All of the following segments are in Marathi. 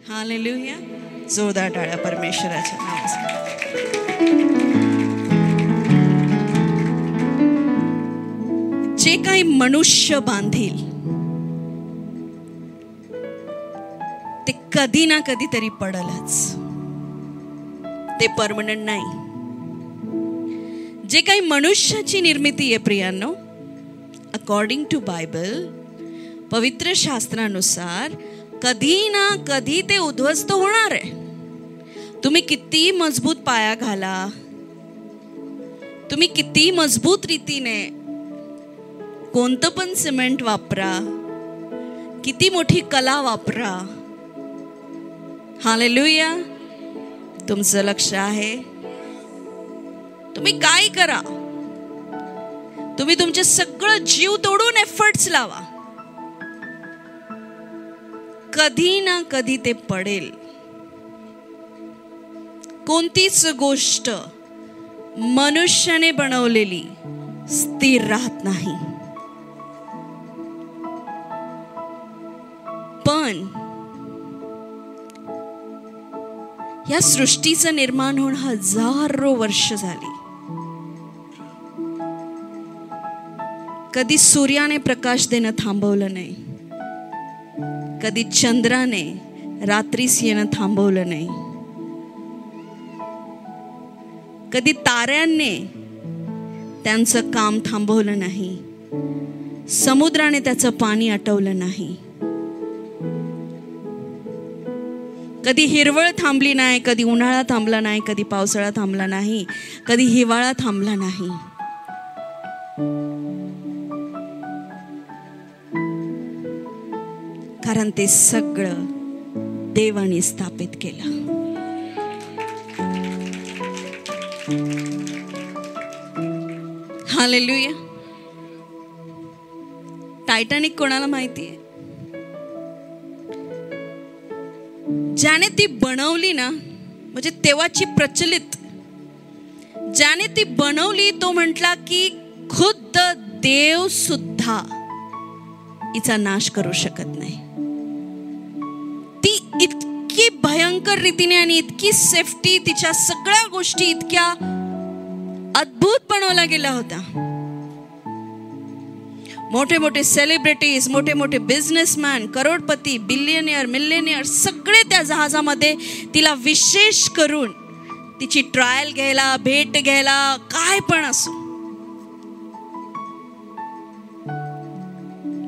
हालेलुया. जोरदार टाळ्या परमेश्वराच्या नावासाठी. जे काही मनुष्य बांधील ते कधी ना कधीतरी पडलच. ते परमनंट नाही. जे काही मनुष्याची निर्मिती आहे प्रियांनो, अकॉर्डिंग टू बायबल, पवित्र शास्त्रानुसार कधी ना कधी ते उद्ध्वस्त होणार आहे. तुम्ही किती मजबूत पाया घाला, तुम्ही किती मजबूत रीतीने कोणतं पण सिमेंट वापरा, किती मोठी कला वापरा, हालेलुया, तुमचं लक्ष आहे. तुम्ही काय करा, तुम्ही तुमचे सगळं जीव तोडून एफर्ट्स लावा, कधी ना कधी ते पडेल. कोणतीच गोष्ट मनुष्याने बनवलेली स्थिर राहत नाही. पण या सृष्टीचं निर्माण होऊन हजारो वर्ष झाली. कधी सूर्याने प्रकाश देणं थांबवलं नाही, कधी चंद्राने रात्रीस येणं थांबवलं नाही, कधी ताऱ्यांनी त्यांचं काम थांबवलं नाही, समुद्राने त्याचं पाणी आटवलं नाही. कधी हिरवळ थांबली नाही, कधी उन्हाळा थांबला नाही, कधी पावसाळा थांबला नाही, कधी हिवाळा थांबला नाही. कारण ते सगळं देवाने स्थापित केलं. हालेलुया. टायटॅनिक कोणाला माहिती आहे? ज्याने ती बनवली ना, म्हणजे तेव्हाची प्रचलित, ज्याने ती बनवली तो म्हटला की खुद्द देव सुद्धा हिचा नाश करू शकत नाही. ती इतकी भयंकर रीतीने आणि इतकी सेफ्टी, तिच्या सगळ्या गोष्टी इतक्या अद्भुत बनवल्या गेल्या होत्या. मोठे मोठे सेलिब्रिटीज, मोठे मोठे बिझनेसमॅन, करोडपती, बिलियनियर, मिलेनियर सगळे त्या जहाजामध्ये तिला विशेष करून तिची ट्रायल घ्यायला, भेट घ्यायला, काय पण असो.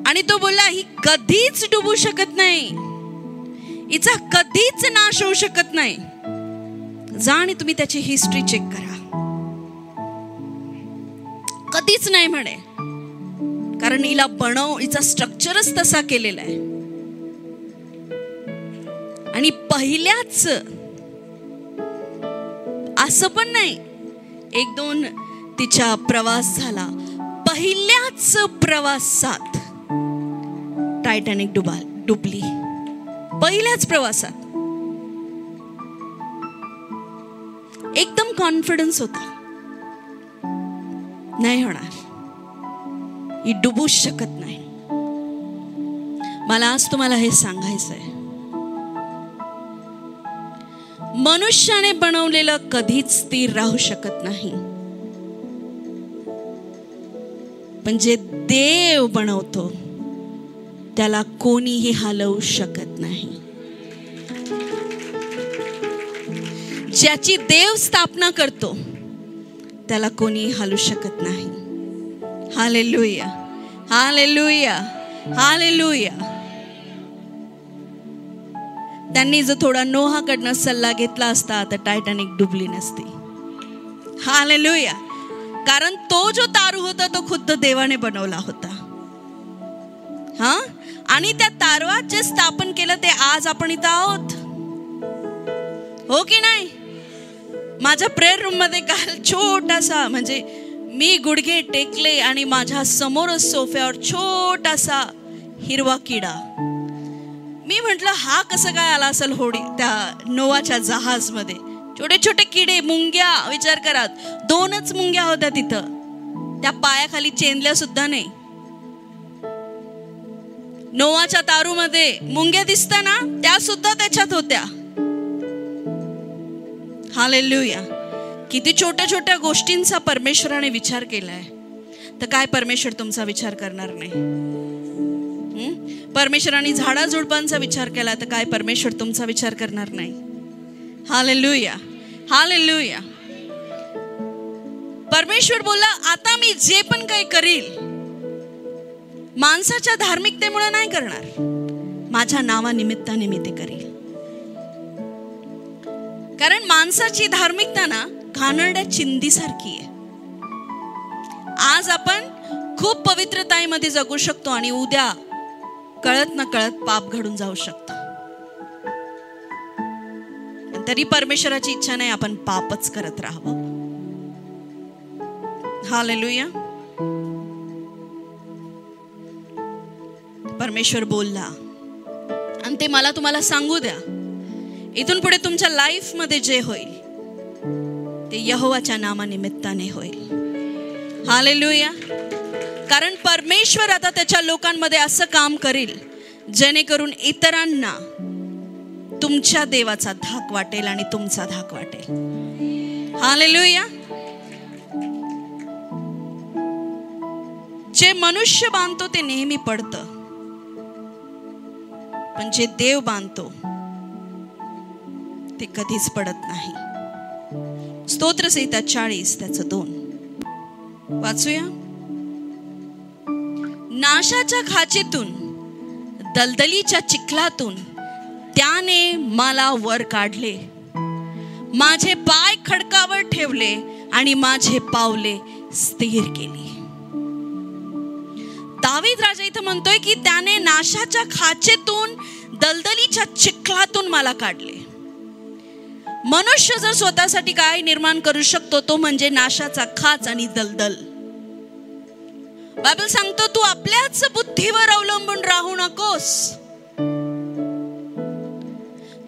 आणि तो बोलला ही कधीच डुबू शकत नाही, हिचा कधीच नाश होऊ शकत नाही. जा आणि तुम्ही त्याची हिस्ट्री चेक करा. कधीच नाही म्हणे, कारण हिला हिचा स्ट्रक्चरच तसा केलेला आहे. आणि पहिल्याच, असं पण नाही एक दोन तिचा प्रवास झाला, पहिल्याच प्रवासात टायटॅनिक डुबली. पहिल्याच प्रवासात एकदम कॉन्फिडन्स होता, नाही होणार, ही डुबूच शकत नाही. मला आज तुम्हाला हे सांगायचंय, मनुष्याने बनवलेलं कधीच स्थिर राहू शकत नाही, पण जे देव बनवतो त्याला कोणीही हलवू शकत नाही. ज्याची देव स्थापना करतो त्याला कोणीही हलवू शकत नाही. हालेलुया, हालेलुया, हालेलुया. त्यांनी जर थोडा नोहाकडनं सल्ला घेतला असता तर टायटॅनिक डुबली नसती. हालेलुया. कारण तो जो तारू होता तो खुद्द देवाने बनवला होता. हा, आणि त्या तारवात जे स्थापन केलं ते आज आपण इथं आहोत, हो की नाही? माझ्या प्रेयर रूम मध्ये काल छोटासा, म्हणजे मी गुडघे टेकले आणि माझ्या समोरच सोफ्यावर छोटासा हिरवा किडा. मी म्हटलं हा कसं काय आला असेल होडी त्या नोवाच्या जहाज मध्ये. छोटे छोटे किडे, मुंग्या, विचार करा 2च मुंग्या होत्या तिथं, त्या पायाखाली चेंदल्या सुद्धा नाही. नोआच्या तारूमध्ये मुंग्या दिसतात ना, त्या सुद्धा त्याच्यात होत्या. हालेलुया. किती छोट्या छोट्या गोष्टींचा परमेश्वराने विचार केलाय, तर काय परमेश्वर तुमचा विचार करणार नाही? परमेश्वराने झाडाझुडपांचा विचार केला, तर काय परमेश्वर तुमचा विचार करणार नाही? Hallelujah, hallelujah. परमेश्वर बोलला, आता मी जे पण काही करील माणसाच्या धार्मिकतेमुळे नाही करणार, माझ्या नावानिमित्ताने मी ते करील. कारण माणसाची धार्मिकता ना घाणेरड्या चिंधीसारखी आहे. आज आपण खूप पवित्रताईमध्ये जगू शकतो आणि उद्या कळत न कळत पाप घडून जाऊ शकतो. तरी परमेश्वराची इच्छा नाही आपण पापच करत राहावं. हालेलुया. परमेश्वर बोलला आणि ते मला तुम्हाला सांगू द्या, इथून पुढे तुमच्या लाईफ मध्ये जे होईल ते यहोवाच्या नामानिमित्ताने होईल. हालेलुया. कारण परमेश्वर आता त्याच्या लोकांमध्ये असं काम करेल जेणेकरून इतरांना तुमच्या देवाचा धाक वाटेल आणि तुमचा धाक वाटेल. हालेलुया. जे मनुष्य बांधतो ते नेहमी पडतं, पण जे देव बांधतो ते कधीच पडत नाही. स्तोत्रसंहिता 40 त्याचं 2 वाचूया. नाशाच्या खाचेतून, दलदलीच्या चिखलातून त्याने मला वर काढले, माझे पाय खडकावर ठेवले आणि माझे पावले स्थिर केली. दावीद राजा इथं म्हणतोय की त्याने नाशाच्या खाचेतून, दलदलीच्या चिखलातून मला काढले. मनुष्य जर स्वतःसाठी काय निर्माण करू शकतो तो म्हणजे नाशाचा खाच आणि दलदल. बायबल सांगतो तू आपल्याच बुद्धीवर अवलंबून राहू नकोस,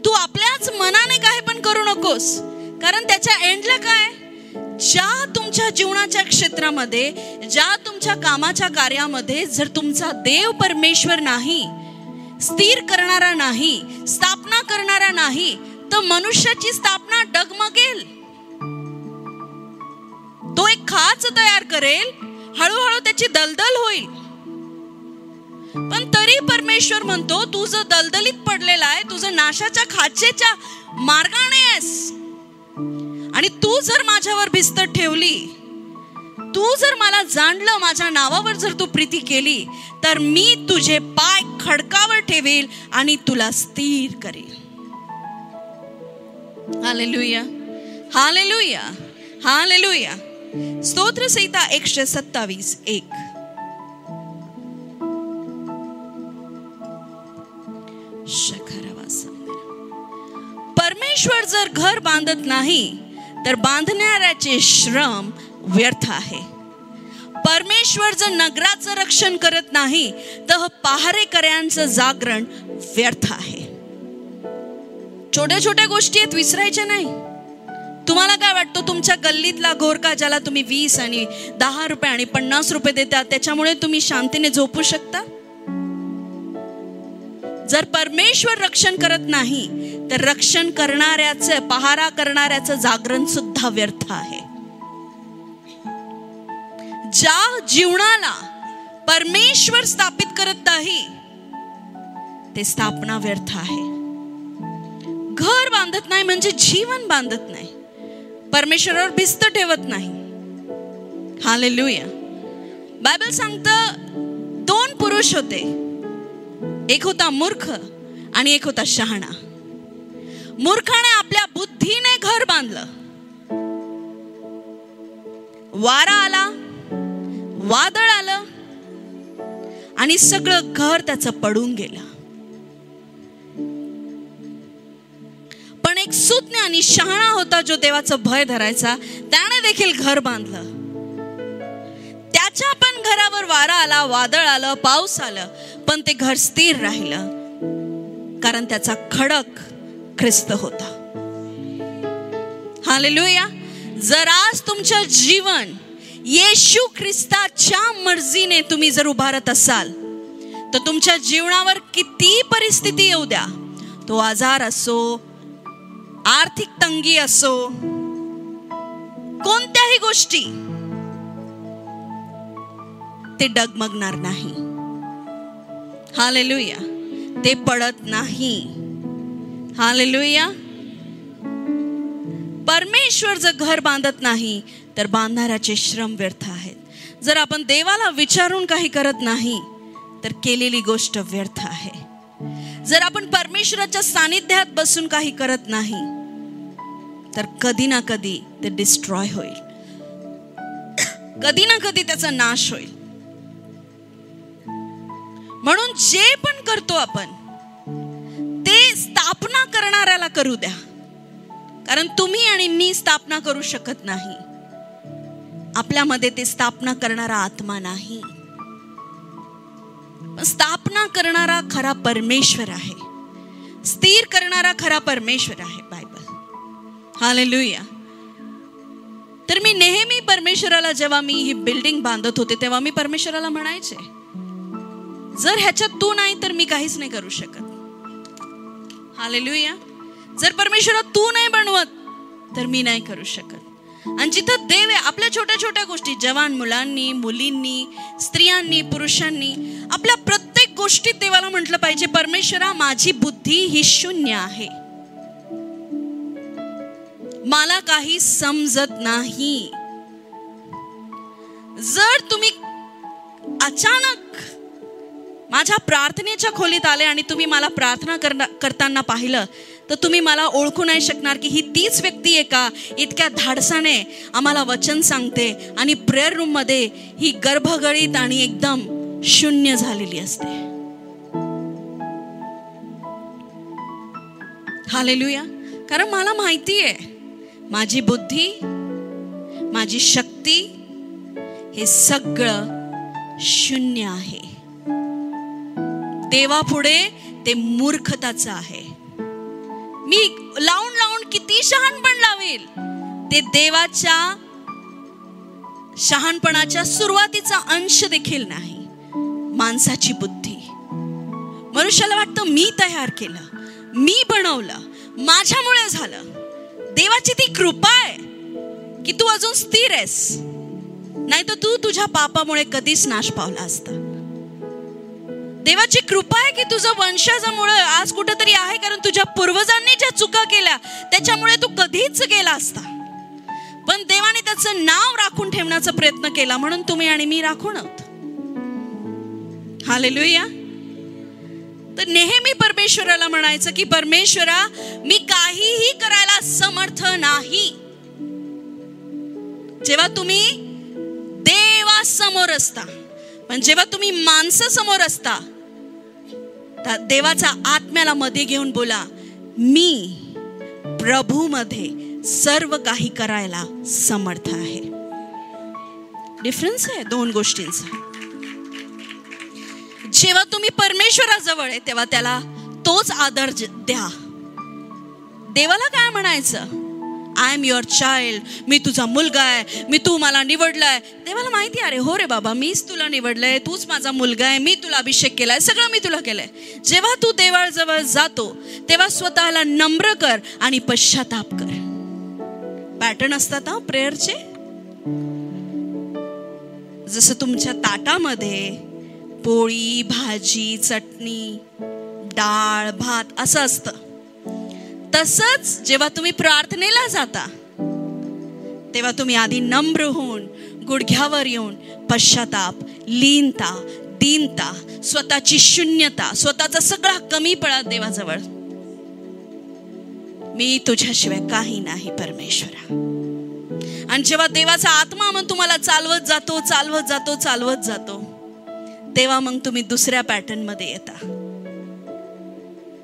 तू आपल्याच मनाने काय पण करू नकोस. कारण त्याच्या एंडला काय, ज्या तुमच्या जीवनाच्या क्षेत्रामध्ये, ज्या तुमच्या कामाच्या कार्यामध्ये जर तुमचा देव परमेश्वर नाही, स्थिर करणारा नाही, स्थापना करणारा नाही, तर मनुष्याची स्थापना डगमगेल. तो एक खाच तयार करेल, हळूहळू त्याची दलदल होईल. पण तरी परमेश्वर म्हणतो तू जर दलदलीत पडलेला आहे, तू जर नाशाच्या खाचेच्या मार्गाने आहेस आणि तू जर माझ्यावर भिस्त ठेवली, तू जर मला जाणलं, माझ्या नावावर जर तू प्रीती केली, तर मी तुझे पाय खडकावर ठेवेल आणि तुला स्थिर करेल. हालेलुया, हालेलुया, हालेलुया. स्तोत्रसंहिता 127 1. परमेश्वर जर घर बांधत नाही तर बांधणाऱ्याचे श्रम व्यर्थ आहे. परमेश्वर जर नगराचं रक्षण करत नाही तर पहारेकऱ्यांचं जागरण व्यर्थ आहे. छोट्या छोट्या गोष्टी आहेत, विसरायच्या नाही. तुम्हाला काय वाटतं, तुमच्या गल्लीतला गोरका ज्याला तुम्ही 20 आणि 10 रुपये आणि 50 रुपये देता, त्याच्यामुळे तुम्ही शांतीने झोपू शकता? जर परमेश्वर रक्षण करत नाही तर रक्षण करणाऱ्याचं, पहारा करणाऱ्याचं जागरण सुद्धा व्यर्थ आहे. ज्या जीवनाला परमेश्वर स्थापित करत नाही ते स्थापना व्यर्थ आहे. घर बांधत नाही म्हणजे जीवन बांधत नाही, परमेश्वरावर भिस्त ठेवत नाही. हालेलुया. बायबल सांगतं 2 पुरुष होते, एक होता मूर्ख आणि एक होता शहाणा. मूर्खाने आपल्या बुद्धीने घर बांधलं, वारा आला, वादळ आलं आणि सगळं घर त्याचं पडून गेलं. पण एक सुज्ञ आणि शहाणा होता जो देवाचं भय धरायचा, त्याने देखील घर बांधलं. त्याच्या पण घरावर वारा आला, वादळ आलं, पाऊस आलं, पण ते घर स्थिर राहिलं, कारण त्याचा खडक ख्रिस्त होता. हालेलुया. जर आज तुमचं जीवन येशू ख्रिस्ताच्या मर्जीने तुम्ही जर उभारत असाल तर तुमच्या जीवनावर किती परिस्थिती येऊ द्या, तो आजार असो, आर्थिक तंगी असो, कोणत्याही गोष्टी, ते डगमगणार नाही. हालेलुया. ते पडत नाही. हालेलुया. परमेश्वर जर घर बांधत नाही तर बांधणाऱ्याचे श्रम व्यर्थ आहेत. जर आपण देवाला विचारून काही करत नाही तर केलेली गोष्ट व्यर्थ आहे. जर आपण परमेश्वराच्या सानिध्यात बसून काही करत नाही तर कधी ना कधी ते डिस्ट्रॉय होईल, कधी ना कधी त्याचा नाश होईल. म्हणून जे पण करतो आपण ते स्थापना करणाऱ्याला करू द्या. कारण तुम्ही आणि मी स्थापना करू शकत नाही. आपल्यामध्ये ते स्थापना करणारा आत्मा नाही. स्थापना करणारा खरा परमेश्वर आहे. स्थिर करणारा खरा परमेश्वर आहे बायबल. हालेलुया. तर मी नेहमी परमेश्वराला, जेव्हा मी ही बिल्डिंग बांधत होते तेव्हा मी परमेश्वराला म्हणायचे, जर ह्याच्यात तू नाही तर मी काहीच नाही करू शकत. हालेलुया. जर परमेश्वरा तू नाही बनवत तर मी नाही करू शकत. आणि जिथं देव आहे, आपल्या छोट्या छोट्या गोष्टी, जवान मुलांनी, मुलींनी, स्त्रियांनी, पुरुषांनी, आपल्या प्रत्येक गोष्टीत देवाला म्हटलं पाहिजे, परमेश्वरा माझी बुद्धी ही शून्य आहे, मला काही समजत नाही. जर तुम्ही अचानक माझ्या प्रार्थनेच्या खोलीत आले आणि तुम्ही मला प्रार्थना करताना पाहिलं तर तुम्ही मला ओळखू नाही शकणार की ही तीच व्यक्ती आहे का, इतक्या धाडसाने आम्हाला वचन सांगते आणि प्रेयर रूम मध्ये ही गर्भगळीत आणि एकदम शून्य झालेली असते. हालेलुया. कारण मला माहिती आहे माझी बुद्धी, माझी शक्ती हे सगळं शून्य आहे. देवापुढे ते मूर्खताचं आहे. मी लावून लावून किती शहाणपण लावेल, ते देवाच्या शहाणपणाच्या सुरुवातीचा अंश देखील नाही. माणसाची बुद्धी, मनुष्याला वाटतं मी तयार केलं, मी बनवलं, माझ्यामुळे झालं. देवाची ती कृपा आहे की तू अजून स्थिर आहेस, नाही तर तू तुझ्या पापामुळे कधीच नाश पावला असता. देवाची कृपा आहे की तुझं वंशाजामुळे आज कुठेतरी आहे, कारण तुझ्या पूर्वजांनी ज्या चुका केल्या त्याच्यामुळे तू कधीच गेला असता. पण देवाने त्याचं नाव राखून ठेवण्याचा प्रयत्न केला, म्हणून तुम्ही आणि मी राखून आहोत. हालेलुया. तर नेहमी परमेश्वराला म्हणायचं की परमेश्वरा मी काहीही करायला समर्थ नाही. जेव्हा तुम्ही देवासमोर असता, पण जेव्हा तुम्ही माणसासमोर असता, देवाचा आत्म्याला मध्ये घेऊन बोला, मी प्रभू मध्ये सर्व काही करायला समर्थ आहे. डिफरन्स आहे दोन गोष्टींचा. जेव्हा तुम्ही परमेश्वराजवळ आहे तेव्हा त्याला तोच आदर द्या. देवाला काय म्हणायचं, आय एम युअर चाइल्ड, मी तुझा मुलगा आहे, मी तू मला निवडलाय. देवाला माहिती आहे, अरे हो रे बाबा, मीच तुला निवडलंय, तूच माझा मुलगा आहे, मी तुला अभिषेक केलाय, सगळं मी तुला केलंय. जेव्हा तू देवाजवळ जातो तेव्हा स्वतःला नम्र कर आणि पश्चाताप कर. पॅटर्न असतात हा प्रेयरचे. जसं तुमच्या ताटामध्ये पोळी, भाजी, चटणी, डाळ, भात असं असतं, तसंच जेव्हा तुम्ही प्रार्थनेला जाता तेव्हा तुम्ही आधी नम्र होऊन गुडघ्यावर येऊन पश्चाताप, लीनता, दीनता, स्वतःची शून्यता, स्वतःचा सगळा कमीपणा देवाजवळ, मी तुझ्याशिवाय काही नाही परमेश्वरा. आणि जेव्हा देवाचा आत्मा मग तुम्हाला चालवत जातो चालवत जातो चालवत जातो तेव्हा मग तुम्ही दुसऱ्या पॅटर्न मध्ये येता.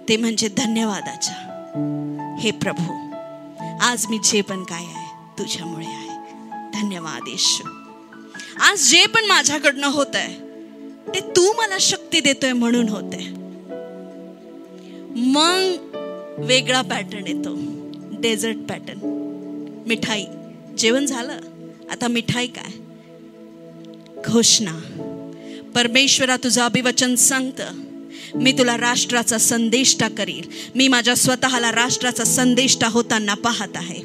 ते म्हणजे धन्यवादाच्या, हे प्रभू आज मी जे पण काय आहे तुझ्यामुळे आहे. धन्यवाद येशू. आज जे पण माझ्याकडनं होत आहे ते तू मला शक्ती देतोय म्हणून होत आहे. मग वेगळा पॅटर्न येतो, डेझर्ट पॅटर्न. मिठाई, जेवण झालं, आता मिठाई काय? घोषणा. परमेश्वरा तुझं अभिवचन सांगतं, मी तुला राष्ट्राचा संदेष्टा करील. मी माझ्या स्वतःला राष्ट्राचा संदेष्टा होताना पाहत आहे.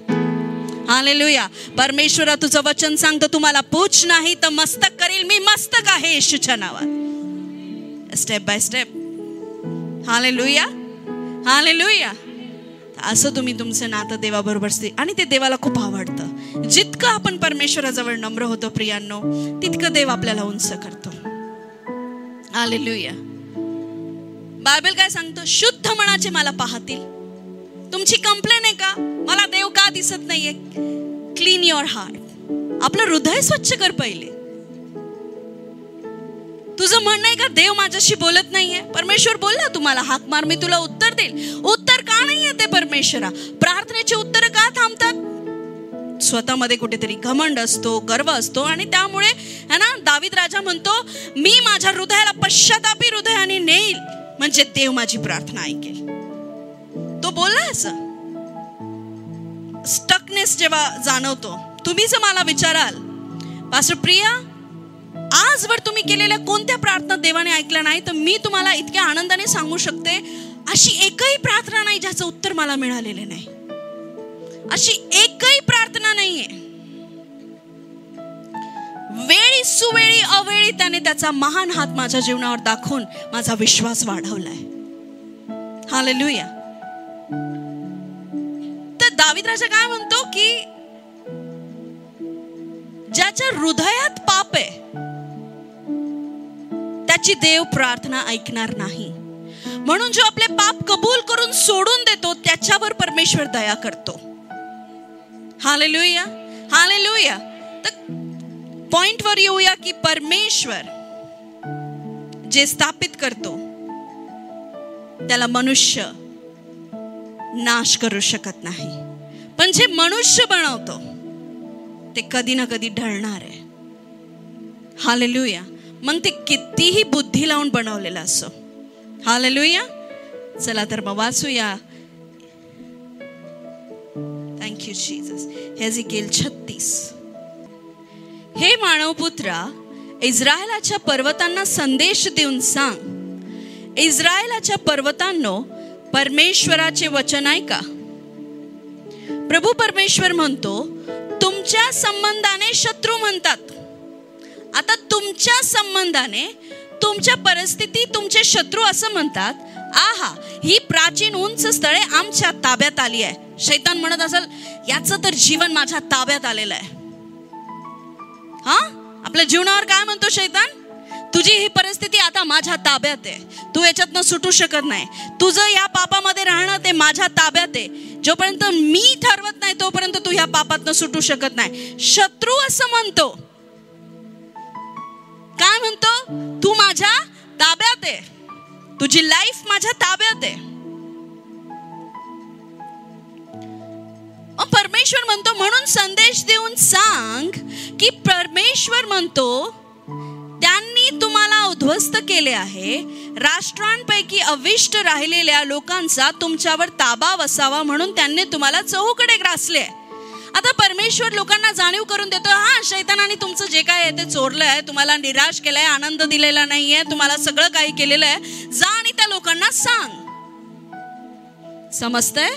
हालेलुया. परमेश्वरा तुझं वचन सांगतं, तुम्हाला पूछ नाही तर मस्तक करील. मी मस्तक आहे येशूच्या नावात. Step by step. Hallelujah, hallelujah. असं तुम्ही तुमचं नातं देवाबरोबर आणि ते देवाला खूप आवडतं. जितकं आपण परमेश्वराजवळ नम्र होतो प्रियांनो, तितकं देव आपल्याला उंच करतो. हालेलुया. बायबल काय सांगतो? शुद्ध मनाचे मला पाहतील. तुमची कंप्लेन आहे का मला देव का दिसत नाहीये? Clean your heart. आपलं हृदय स्वच्छ कर पहिले. तुझं म्हणणं आहे का देव माझ्याशी बोलत नाहीये? परमेश्वर बोलला तुम्हाला हाक मार मी तुला उत्तर देईल. उत्तर का नाही येते परमेश्वरा? प्रार्थनेचे उत्तर का थांबतात? स्वतःमध्ये कुठेतरी घमंड असतो, गर्व असतो आणि त्यामुळे है ना, दावीद राजा म्हणतो मी माझ्या हृदयाला पश्चातापी हृदयाने नेईल, म्हणजे देव माझी प्रार्थना ऐकेल. तो बोलला असं. स्टकनेस जेव्हा जाणवतो, तुम्ही जर मला विचाराल पास्टर प्रिया आजवर तुम्ही केलेल्या कोणत्या प्रार्थना देवाने ऐकल्या नाही, तर मी तुम्हाला इतक्या आनंदाने सांगू शकते अशी एकही प्रार्थना नाही ज्याचं उत्तर मला मिळालेले नाही. अशी एकही प्रार्थना नाहीये. वेळी सुवेळी अवेळी त्याने त्याचा महान हात माझ्या जीवनावर दाखवून माझा विश्वास वाढवलाय. हालेलुया. तर दावीद राजा काय म्हणतो की ज्याच्या हृदयात पाप आहे त्याची देव प्रार्थना ऐकणार नाही. म्हणून जो आपले पाप कबूल करून सोडून देतो त्याच्यावर परमेश्वर दया करतो. Hallelujah, hallelujah. तर पॉइंट वर येऊया की परमेश्वर जे स्थापित करतो त्याला मनुष्य नाश करू शकत नाही, पण जे मनुष्य बनवतो ते कधी ना कधी ढळणार आहे. हालेलुया. मग ते कितीही बुद्धी लावून बनवलेलं असो. हालेलुया. चला तर मग वाचूया. Thank you Jesus. हेझेकिएल 36. हे मानवपुत्रा, इस्रायलाच्या पर्वतांना संदेश देऊन सांग, इस्रायलाच्या पर्वतांनो परमेश्वराचे वचन ऐका. प्रभू परमेश्वर म्हणतो, तुमच्या संबंधाने शत्रू म्हणतात. आता तुमच्या संबंधाने तुमच्या परिस्थिती तुमचे शत्रू असं म्हणतात, आहा ही प्राचीन उंच स्थळे आमच्या ताब्यात आली आहे. शैतान म्हणत असेल याचं तर जीवन माझ्या ताब्यात आलेलं आहे. हा, आपल्या जीवनावर काय म्हणतो शैतान? तुझी ही परिस्थिती आता माझ्या ताब्यात आहे, तू याच्यातनं सुटू शकत नाही. तुझं या पापामध्ये राहणं ते माझ्या ताब्यात आहे. जोपर्यंत मी ठरवत नाही तोपर्यंत तू ह्या पापातनं सुटू शकत नाही. शत्रू असं म्हणतो. काय म्हणतो? तू माझ्या ताब्यात आहे, तुझी लाईफ माझ्या ताब्यात आहे. परमेश्वर म्हणतो म्हणून संदेश देऊन सांग की परमेश्वर म्हणतो त्यांनी तुम्हाला उद्ध्वस्त केले आहे. राष्ट्रांपैकी अविष्ट राहिलेल्या लोकांचा तुमच्यावर ताबा वसावा म्हणून त्यांनी तुम्हाला चहूकडे ग्रासले. आता परमेश्वर लोकांना जाणीव करून देतो, हा शैतानाने तुमचं जे काय आहे ते चोरलंय, तुम्हाला निराश केलंय, आनंद दिलेला नाहीये, तुम्हाला सगळं काही केलेलं आहे. जा आणि त्या लोकांना सांग. समजतंय?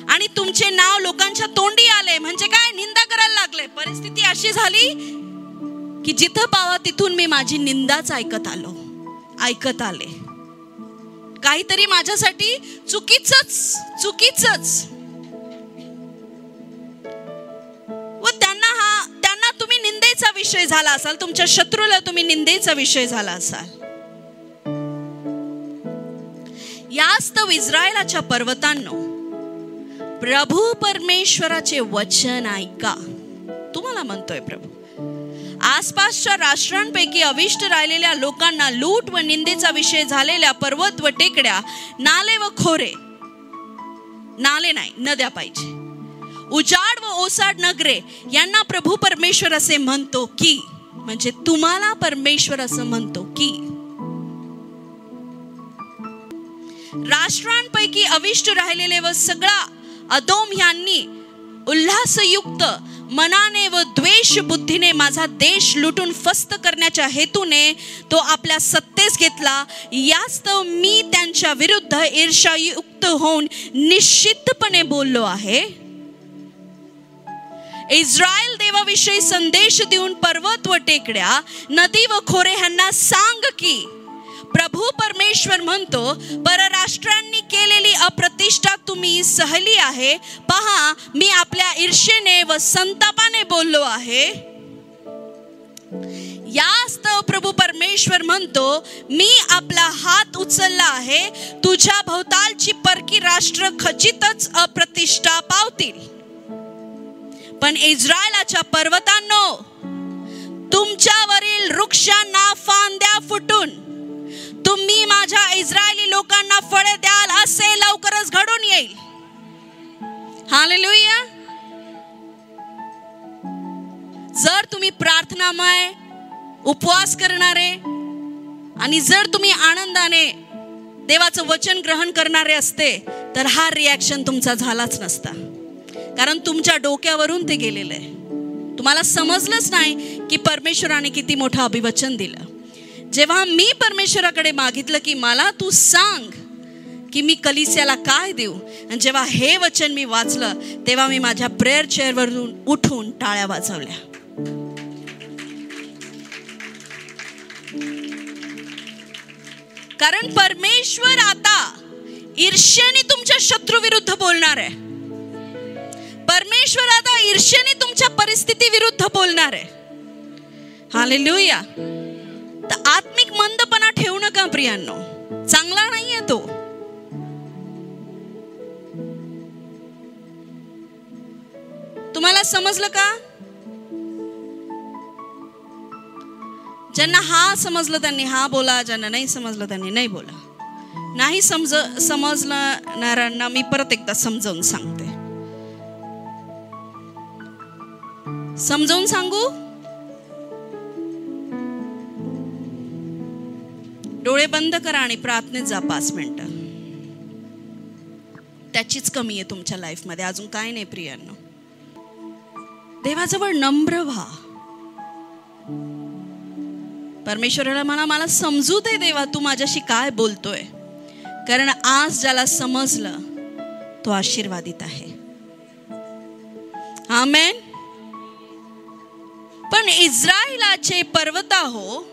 आणि तुमचे नाव लोकांच्या तोंडी आले म्हणजे काय? निंदा करायला लागले. परिस्थिती अशी झाली की जिथं पावा तिथून मी माझी निंदाच ऐकत आले. काहीतरी माझ्यासाठी चुकीचंच. व त्यांना तुम्ही निंदेचा विषय झाला असाल, तुमच्या शत्रूला तुम्ही निंदेचा विषय झाला असाल. यास्तव इस्रायलाच्या पर्वतांनो प्रभू परमेश्वराचे वचन ऐका. तुम्हाला म्हणतोय प्रभू, आसपासच्या राष्ट्रांपैकी अविष्ट राहिलेल्या लोकांना लूट व निंदेचा विषय झालेल्या पर्वत व टेकड्या, नाले व खोरे, नाले नाही नद्या पाहिजे, उजाड व ओसाड नगरे यांना प्रभू परमेश्वर असे म्हणतो की, म्हणजे तुम्हाला परमेश्वर असं म्हणतो की राष्ट्रांपैकी अविष्ट राहिलेले व सगळा अदोम यांनी उल्हासयुक्त मनाने व द्वेष बुद्धीने माझा देश लुटून फस्त करण्याच्या हेतूने तो आपल्या सत्तेस घेतला. यास्तव मी त्यांच्या विरुद्ध ईर्ष्यायुक्त होऊन निश्चितपणे बोललो आहे. इस्रायल देवाविषयी संदेश देऊन पर्वत व टेकड्या, नदी व खोरे ह्यांना सांग की प्रभू परमेश्वर म्हणतो, परराष्ट्रांनी केलेली अप्रतिष्ठा तुम्ही सहली आहे. पहा, मी आपल्या ईर्ष्येने व संतापाने बोललो आहे. यास्तव प्रभू परमेश्वर म्हणतो, मी आपला हात उचलला आहे. तुझ्या भोवतालची परकी राष्ट्र खचितच अप्रतिष्ठा पावतील. पण इस्रायलाच्या पर्वतांनो, तुमच्यावरील वृक्षांना फांद्या फुटून तुम्ही माझ्या इस्रायली लोकांना फळे द्याल असे लवकरच घडून येईल. हालेलुया. जर तुम्ही प्रार्थनामय, उपवास करणारे आणि जर तुम्ही आनंदाने देवाचं वचन ग्रहण करणारे असते तर हा रिॲक्शन तुमचा झालाच नसता. कारण तुमच्या डोक्यावरून ते गेलेलं आहे. तुम्हाला समजलंच नाही की परमेश्वराने किती मोठं अभिवचन दिलं. जेव्हा मी परमेश्वराकडे मागितलं की मला तू सांग की मी कलिसियाला काय देऊ, आणि जेव्हा हे वचन मी वाचलं तेव्हा मी माझ्या प्रेयर चेअरवरून उठून टाळ्या वाजवल्या. कारण परमेश्वर आता ईर्ष्येने तुमच्या शत्रू विरुद्ध बोलणार आहे. परमेश्वर आता ईर्ष्येने तुमच्या परिस्थिती विरुद्ध बोलणार आहे. हालेलुया. तर आत्मिक मंदपणा ठेवू नका प्रियांनो, चांगला नाहीये तो. तुम्हाला समजलं का? ज्यांना हा समजलं त्यांनी हा बोला, ज्यांना नाही समजलं त्यांनी नाही बोला. नाही समजणाऱ्यांना मी परत एकदा समजावून सांगते. समजावून सांगू? डोळे बंद करा आणि प्रार्थनेत जा 5 मिनिटं. त्याचीच कमी आहे तुमच्या लाईफमध्ये, अजून काय नाही प्रियांनो. देवाजवळ नम्र व्हा. परमेश्वराला मला समजू दे देवा, तू माझ्याशी काय बोलतोय. कारण आज ज्याला समजलं तो आशीर्वादित आहे. आमेन. पण इस्रायलाचे पर्वताहो,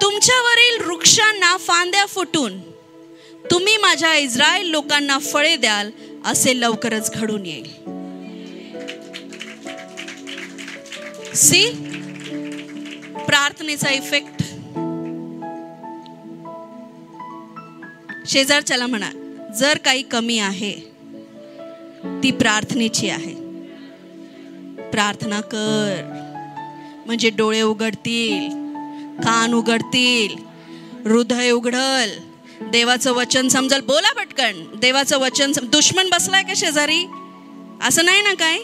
तुमच्यावरील वृक्षांना फांद्या फुटून तुम्ही माझ्या इस्रायल लोकांना फळे द्याल असे लवकरच घडून येईल. C, प्रार्थनेचा effect. शेजारच्याला म्हणा, जर काही कमी आहे ती प्रार्थनेची आहे. प्रार्थना कर म्हणजे डोळे उघडतील, कान उघडतील, हृदय उघडल, देवाचं वचन समजल. बोला पटकन, देवाचं वचन. दुश्मन बसलाय का शेजारी? असं नाही ना काय?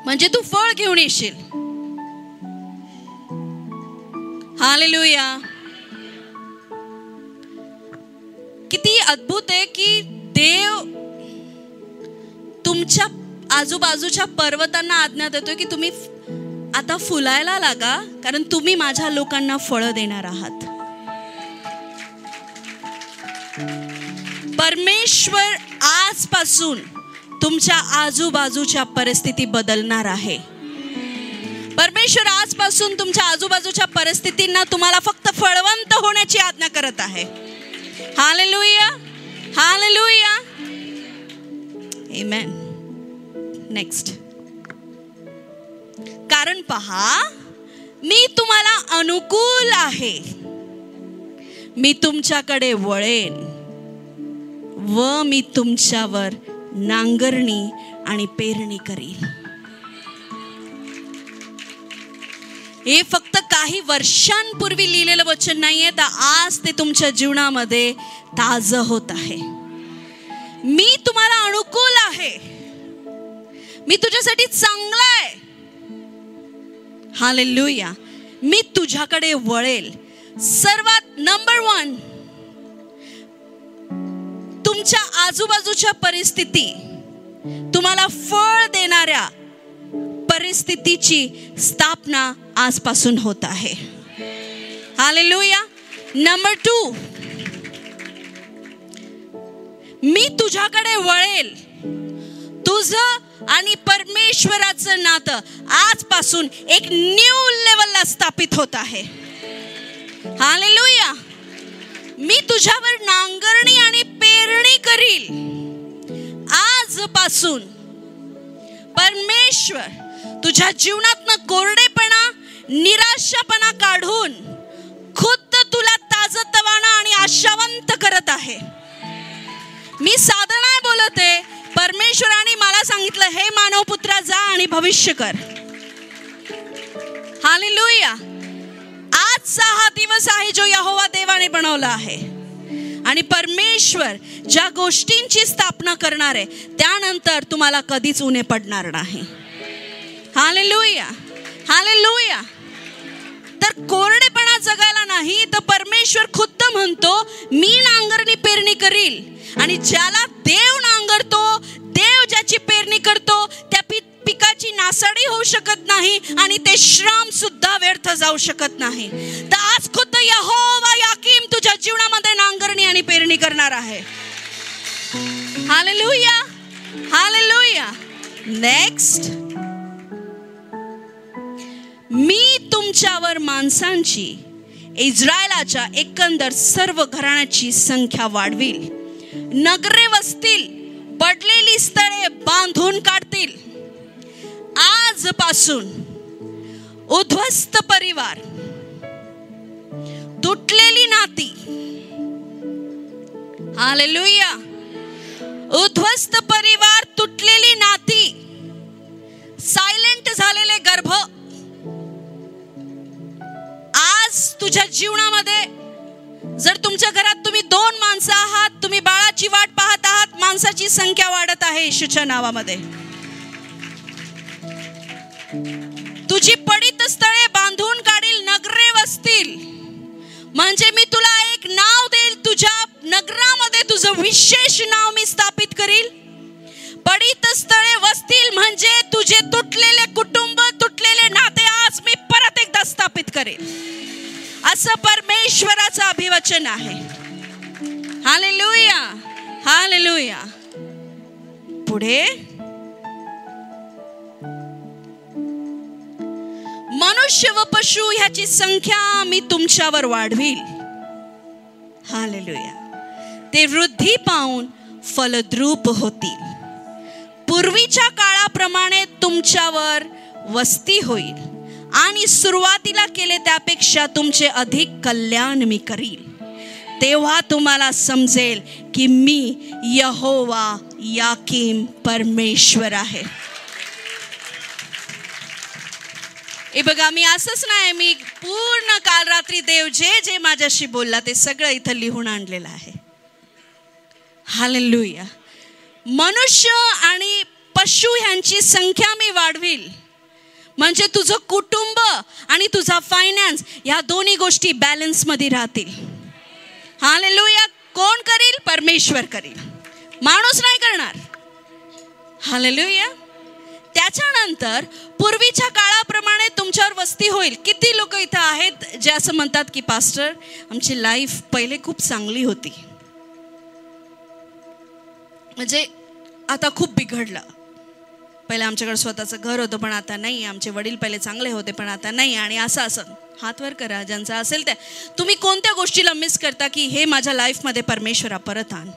म्हणजे तू फळ घेऊन येशील. हालेलुया. किती अद्भुत आहे की देव तुमच्या आजूबाजूच्या पर्वतांना आज्ञा देतोय की तुम्ही आता फुलायला लागा, कारण तुम्ही माझ्या लोकांना फळं देणार आहात. परमेश्वर आजपासून तुमच्या आजूबाजूच्या परिस्थिती बदलणार आहे. परमेश्वर आजपासून तुमच्या आजूबाजूच्या परिस्थितींना तुम्हाला फक्त फळवंत होण्याची आज्ञा करत आहे. हालेलुया, हालेलुया, आमेन. नेक्स्ट. कारण पहा, मी तुम्हाला अनुकूल आहे. मी तुमच्याकडे वळेन व मी तुमच्यावर नांगरणी आणि पेरणी करीन. हे फक्त काही वर्षांपूर्वी लिहिलेलं वचन नाहीये, तर आज ते तुमच्या जीवनामध्ये ताजं होत आहे. मी तुम्हाला अनुकूल आहे. मी तुझ्यासाठी चांगला आहे. हालेलुया. मी तुझ्याकडे वळेल. सर्वात नंबर 1, तुमच्या आजूबाजूच्या परिस्थिती तुम्हाला फळ देणाऱ्या परिस्थितीची स्थापना आजपासून होत आहे. हालेलुया. नंबर 2, मी तुझ्याकडे वळेल. तुझं आणि परमेश्वराचं नातं आजपासून एक न्यू लेवलला स्थापित होत आहे. हालेलुया. मी तुझ्यावर नांगरणी आणि पेरणी करील. आजपासून परमेश्वर तुझ्या जीवनातनं कोरडेपणा, निराशापणा काढून खुद्द तुला ताजतवाना आणि आशावंत करत आहे. मी साधं नाही बोलते. परमेश्वराने मला सांगितलं, हे मानवपुत्रा जा आणि भविष्य कर. हालेलुया. आजचा हा दिवस आहे जो यहोवा देवाने बनवला आहे. आणि परमेश्वर ज्या गोष्टींची स्थापना करणार आहे त्यानंतर तुम्हाला कधीच उणे पडणार नाही. हालेलुया. हालेलुया. तर कोरडेपणा जगायला नाही, तर परमेश्वर खुद्द म्हणतो, मी नांगरणी पेरणी करील. आणि ज्याला देव नांगरतो, देव ज्याची पेरणी करतो, त्या पिकाची नासाडी होऊ शकत नाही आणि ते श्रम सुद्धा व्यर्थ जाऊ शकत नाही. तर आज खुद्द यहोवा याकीम तुझ्या जीवनामध्ये नांगरणी आणि पेरणी करणार आहे. हालेलुया. हालेलुया. नेक्स्ट, मी तुमच्यावर माणसांची, इस्रायलाच्या एकंदर सर्व घराण्याची संख्या वाढवील. नगरे वसतील, पडलेली स्थळे बांधून काढतील. आजपासून उद्ध्वस्त परिवार, तुटलेली नाती, हालेलुया, उद्ध्वस्त परिवार, तुटलेली नाती, सायलेंट झालेले गर्भ आज तुझ्या जीवनामध्ये, जर तुमच्या घरात तुम्ही 2 माणसं आहात, तुम्ही बाळाची वाट पाहत आहात, माणसाची संख्या वाढत आहे येशूच्या नावामध्ये. तुझी पडित स्थळे बांधून काढील, नगरे वसतील. म्हणजे मी तुला एक नाव देईल, तुझ्या नगरामध्ये तुझं विशेष नाव मी स्थापित करील. पडित स्थळे वसतील म्हणजे तुझे तुटलेले कुटुंब, तुटलेले नाते आज मी परत एकदा स्थापित करेल, असं परमेश्वराचं अभिवचन आहे. हालेलुया. हालेलुया. पुढे, मनुष्य व पशु ह्याची संख्या मी तुमच्यावर वाढवील. हालेलुया. ते वृद्धी पाहून फलद्रूप होतील. पूर्वीच्या काळाप्रमाणे तुमच्यावर वस्ती होईल आणि सुरुवातीला केले त्यापेक्षा तुमचे अधिक कल्याण मी करील. तेव्हा तुम्हाला समजेल की मी यहोवा याकीम परमेश्वर आहे. हे बघा, मी असंच नाही, मी पूर्ण काल रात्री देव जे जे माझ्याशी बोलला ते सगळं इथं लिहून आणलेलं आहे. हालेलुया. मनुष्य आणि पशु ह्यांची संख्या मी वाढवील. म्हणजे तुझं कुटुंब आणि तुझा फायनान्स या दोन्ही गोष्टी बॅलन्स मध्ये राहतील. हालेलुया. कोण करील? परमेश्वर करील, माणूस नाही करणार. हालेलुया. त्याच्यानंतर पूर्वीच्या काळाप्रमाणे तुमच्यावर वस्ती होईल. किती लोक इथं आहेत जे असं म्हणतात की पास्टर, आमची लाईफ पहिले खूप चांगली होती, म्हणजे आता खूप बिघडलं. पहिले आमच्याकडे स्वतःचं घर होतं पण आता नाही. आमचे वडील पहिले चांगले होते पण आता नाही. आणि असं हात वर करा ज्यांचा असेल त्या. तुम्ही कोणत्या गोष्टीला मिस करता की हे माझ्या लाईफमध्ये परमेश्वरा परत आण.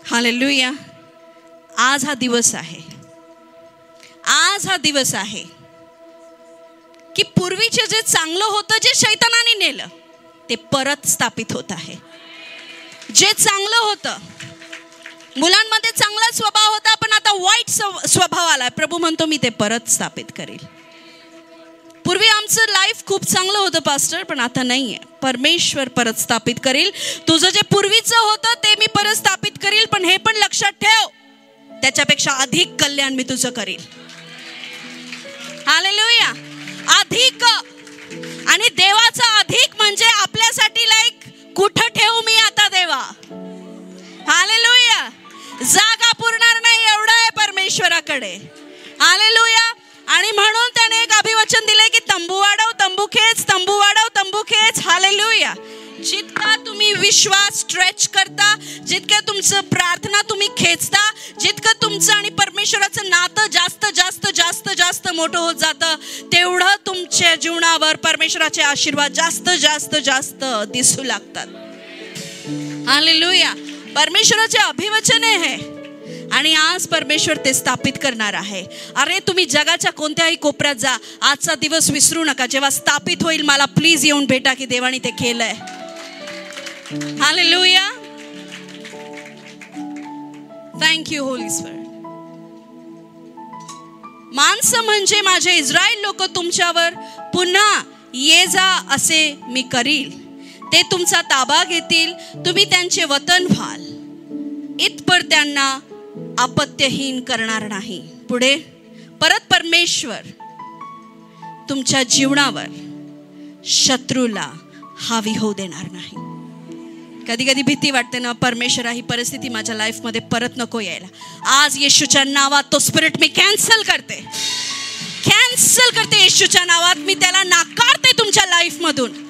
हालेलुया. आज हा दिवस आहे. आज हा दिवस आहे की पूर्वीचे जे चांगलं होतं, जे शैतानाने नेलं, ते परत स्थापित होत आहे. जे चांगलं होतं, मुलांमध्ये चांगला स्वभाव होता पण आता वाईट स्वभाव आलाय, प्रभू म्हणतो मी ते परत स्थापित करेल. पूर्वी आमचं लाईफ खूप चांगलं होतं पास्टर पण आता नाहीये. परमेश्वर परत स्थापित करेल. तुझं जे पूर्वीचं होतं ते मी परत स्थापित करील, पण हे पण लक्षात ठेव, त्याच्यापेक्षा अधिक कल्याण मी तुझं करील. हालेलुया. अधिक. आणि देवाचा अधिक म्हणजे आपल्यासाठी लाईक कुठं ठेवू मी आता देवा. हालेलुया. जागा पुरणार नाही एवढं आहे परमेश्वर. देवाकडे. हालेलुया. आणि म्हणून त्याने एक अभिवचन दिले की तंबू वाढव, तंबू खेच, तंबू वाढव, तंबू खेच. हालेलुया. जितका तुम्ही विश्वास स्ट्रेच करता, जितक्या तुमचं प्रार्थना तुम्ही खेचता, जितकं तुमचं आणि परमेश्वराचं नातं जास्त जास्त जास्त जास्त मोठं होत जातं, तेवढं तुमच्या जीवनावर परमेश्वराचे आशीर्वाद जास्त जास्त जास्त दिसू लागतात. हालेलुया. परमेश्वराचे अभिवचन आहे आणि आज परमेश्वर ते स्थापित करणार आहे. अरे तुम्ही जगाच्या कोणत्याही कोपऱ्यात जा, आजचा दिवस विसरू नका. जेव्हा स्थापित होईल मला प्लीज येऊन भेटा की देवाने ते केलंय. Hallelujah. Thank you Holy spirit. माणसं म्हणजे माझे इस्रायल लोक तुमच्यावर पुन्हा ये जा असे मी करील. ते तुमचा ताबा घेतील, तुम्ही त्यांचे वतन व्हाल. इतपर त्यांना आपत्यहीन करणार नाही. पुढे परत परमेश्वर तुमच्या जीवनावर शत्रूला हावी होऊ देणार नाही. कधी कधी भीती वाटते ना, परमेश्वर ही परिस्थिती माझ्या लाईफमध्ये परत नको यायला. आज येशूच्या नावात तो स्पिरिट मी कॅन्सल करते, कॅन्सल करते येशूच्या नावात. मी त्याला नाकारते तुमच्या लाईफमधून